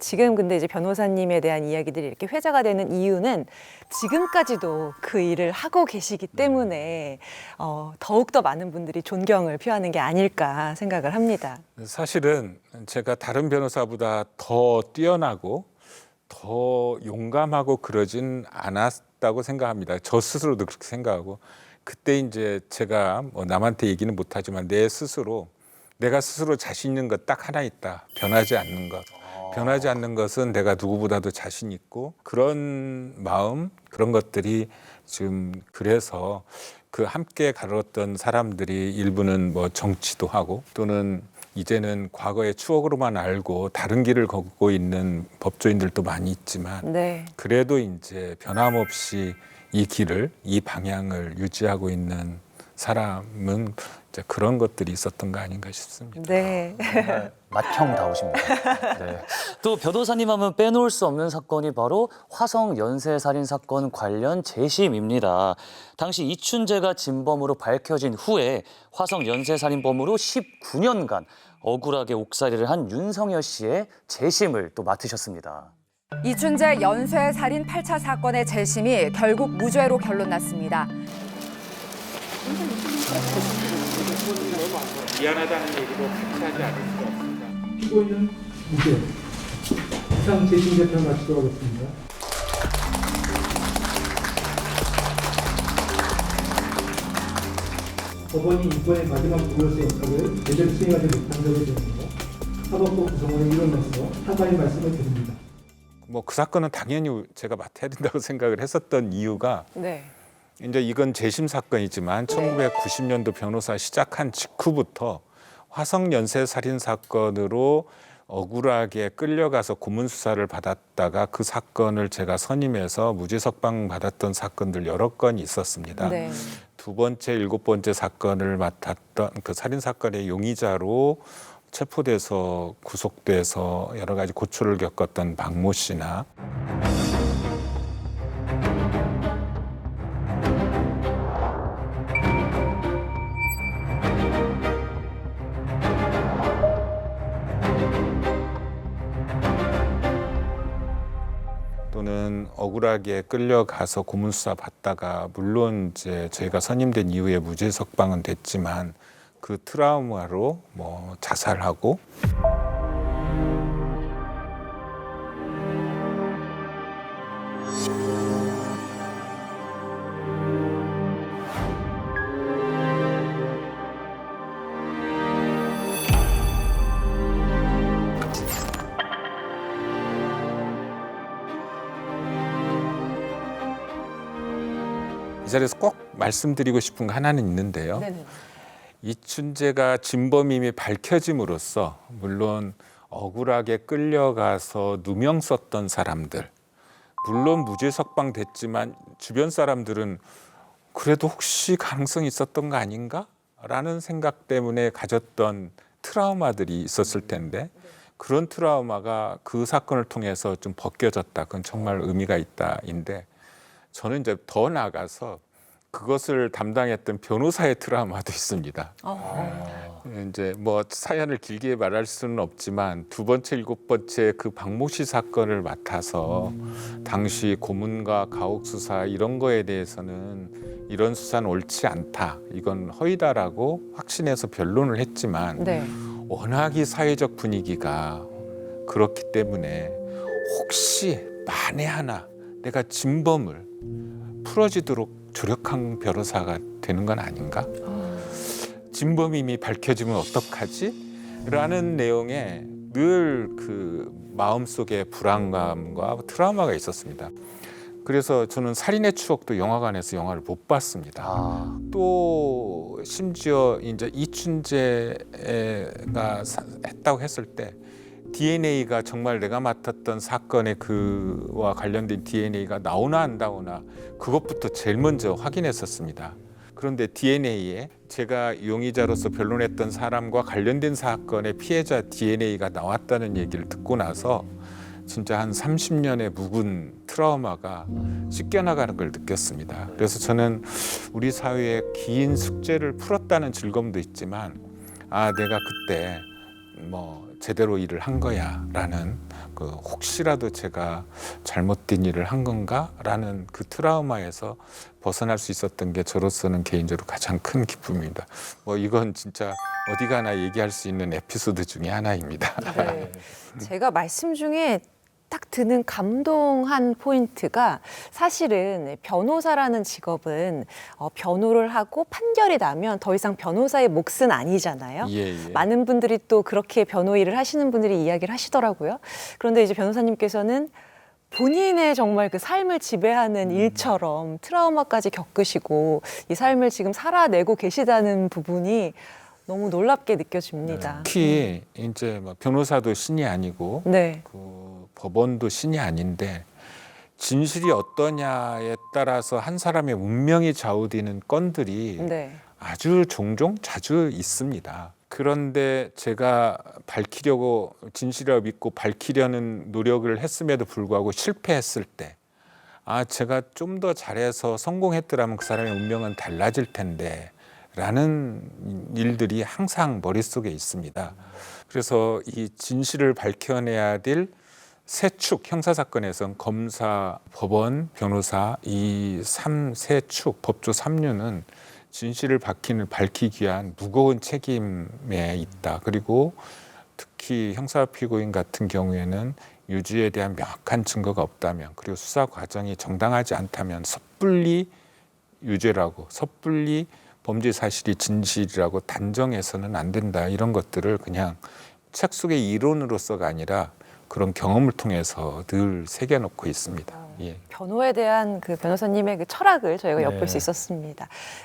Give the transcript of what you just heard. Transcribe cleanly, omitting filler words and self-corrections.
지금 근데 이제 변호사님에 대한 이야기들이 이렇게 회자가 되는 이유는 지금까지도 그 일을 하고 계시기 때문에 더욱더 많은 분들이 존경을 표하는 게 아닐까 생각을 합니다. 사실은 제가 다른 변호사보다 더 뛰어나고 더 용감하고 그러진 않았다고 생각합니다. 저 스스로도 그렇게 생각하고 그때 이제 제가 뭐 남한테 얘기는 못하지만 내 스스로 내가 스스로 자신 있는 것 딱 하나 있다. 변하지 않는 것. 변하지 않는 것은 내가 누구보다도 자신 있고 그런 마음 그런 것들이 지금 그래서 그 함께 다뤘던 사람들이 일부는 뭐 정치도 하고 또는 이제는 과거의 추억으로만 알고 다른 길을 걷고 있는 법조인들도 많이 있지만 네. 그래도 이제 변함없이 이 길을 이 방향을 유지하고 있는 사람은 이제 그런 것들이 있었던 거 아닌가 싶습니다. 네. 정말 맏형다우십니다. 네. 또 변호사님 하면 빼놓을 수 없는 사건이 바로 화성 연쇄살인 사건 관련 재심입니다. 당시 이춘재가 진범으로 밝혀진 후에 화성 연쇄살인범으로 19년간 억울하게 옥살이를 한 윤성여 씨의 재심을 또 맡으셨습니다. 이춘재 연쇄 살인 8차 사건의 재심이 결국 무죄로 결론났습니다. 미안하다는 얘기도 같이 하지 않을 수가 없습니다. 피고인은 무죄. 이상 재심 재판을 마치도록 하겠습니다. 법원이 이번의 마지막 보궐세 역학을 제대로 수행하지 못한 점에 대해서 사법부 구성원의 일원으로서 사과의 말씀을 드립니다. 뭐 그 사건은 당연히 제가 맡아야 된다고 생각을 했었던 이유가 네. 이제 이건 재심 사건이지만 1990년도 변호사 시작한 직후부터 화성 연쇄 살인 사건으로 억울하게 끌려가서 고문 수사를 받았다가 그 사건을 제가 선임해서 무죄 석방 받았던 사건들 여러 건이 있었습니다. 네. 두 번째, 일곱 번째 사건을 맡았던 그 살인 사건의 용의자로 체포돼서 구속돼서 여러 가지 고초를 겪었던 박모 씨나 또는 억울하게 끌려가서 고문 수사 받다가 물론 이제 저희가 선임된 이후에 무죄 석방은 됐지만 그 트라우마로 뭐 자살하고 이 자리에서 꼭 말씀드리고 싶은 거 하나는 있는데요. 네네. 이춘재가 진범임이 밝혀짐으로써 물론 억울하게 끌려가서 누명 썼던 사람들 물론 무죄 석방됐지만 주변 사람들은 그래도 혹시 가능성이 있었던 거 아닌가? 라는 생각 때문에 가졌던 트라우마들이 있었을 텐데 그런 트라우마가 그 사건을 통해서 좀 벗겨졌다. 그건 정말 의미가 있다인데 저는 이제 더 나아가서 그것을 담당했던 변호사의 트라우마도 있습니다. 이제 뭐 사연을 길게 말할 수는 없지만 두 번째, 일곱 번째 그 박모 씨 사건을 맡아서 당시 고문과 가혹 수사 이런 거에 대해서는 이런 수사는 옳지 않다. 이건 허위다라고 확신해서 변론을 했지만 네. 워낙이 사회적 분위기가 그렇기 때문에 혹시 만에 하나 내가 진범을 풀어지도록 조력한 변호사가 되는 건 아닌가? 진범임이 밝혀지면 어떡하지? 라는 내용의 늘 그 마음속에 불안감과 트라우마가 있었습니다. 그래서 저는 살인의 추억도 영화관에서 영화를 못 봤습니다. 또 심지어 이제 이춘재가 했다고 했을 때 DNA가 정말 내가 맡았던 사건의 그와 관련된 DNA가 나오나 안 나오나 그것부터 제일 먼저 확인했었습니다. 그런데 DNA에 제가 용의자로서 변론했던 사람과 관련된 사건의 피해자 DNA가 나왔다는 얘기를 듣고 나서 진짜 한 30년의 묵은 트라우마가 씻겨나가는 걸 느꼈습니다. 그래서 저는 우리 사회의 긴 숙제를 풀었다는 즐거움도 있지만 아 내가 그때 뭐 제대로 일을 한 거야 라는 그 혹시라도 제가 잘못된 일을 한 건가라는 그 트라우마에서 벗어날 수 있었던 게 저로서는 개인적으로 가장 큰 기쁨입니다. 뭐 이건 진짜 어디 가나 얘기할 수 있는 에피소드 중에 하나입니다. 네. 제가 말씀 중에 딱 드는 감동한 포인트가 사실은 변호사라는 직업은 변호를 하고 판결이 나면 더 이상 변호사의 몫은 아니잖아요. 예. 많은 분들이 또 그렇게 변호 일을 하시는 분들이 이야기를 하시더라고요. 그런데 이제 변호사님께서는 본인의 정말 그 삶을 지배하는 일처럼 트라우마까지 겪으시고 이 삶을 지금 살아내고 계시다는 부분이 너무 놀랍게 느껴집니다. 특히 이제 뭐 변호사도 신이 아니고 네. 그 법원도 신이 아닌데 진실이 어떠냐에 따라서 한 사람의 운명이 좌우되는 건들이 네. 아주 종종 자주 있습니다. 그런데 제가 밝히려고 진실을 믿고 밝히려는 노력을 했음에도 불구하고 실패했을 때 제가 좀 더 잘해서 성공했더라면 그 사람의 운명은 달라질 텐데 라는 일들이 항상 머릿속에 있습니다. 그래서 이 진실을 밝혀내야 될 세 축, 형사사건에선 검사, 법원, 변호사 이 세 축, 법조 3류는 진실을 밝히기 위한 무거운 책임에 있다. 그리고 특히 형사 피고인 같은 경우에는 유죄에 대한 명확한 증거가 없다면 그리고 수사 과정이 정당하지 않다면 섣불리 유죄라고 섣불리 범죄 사실이 진실이라고 단정해서는 안 된다. 이런 것들을 그냥 책 속의 이론으로서가 아니라 그런 경험을 통해서 늘 새겨놓고 있습니다. 예. 변호에 대한 그 변호사님의 그 철학을 저희가 엿볼 네. 수 있었습니다.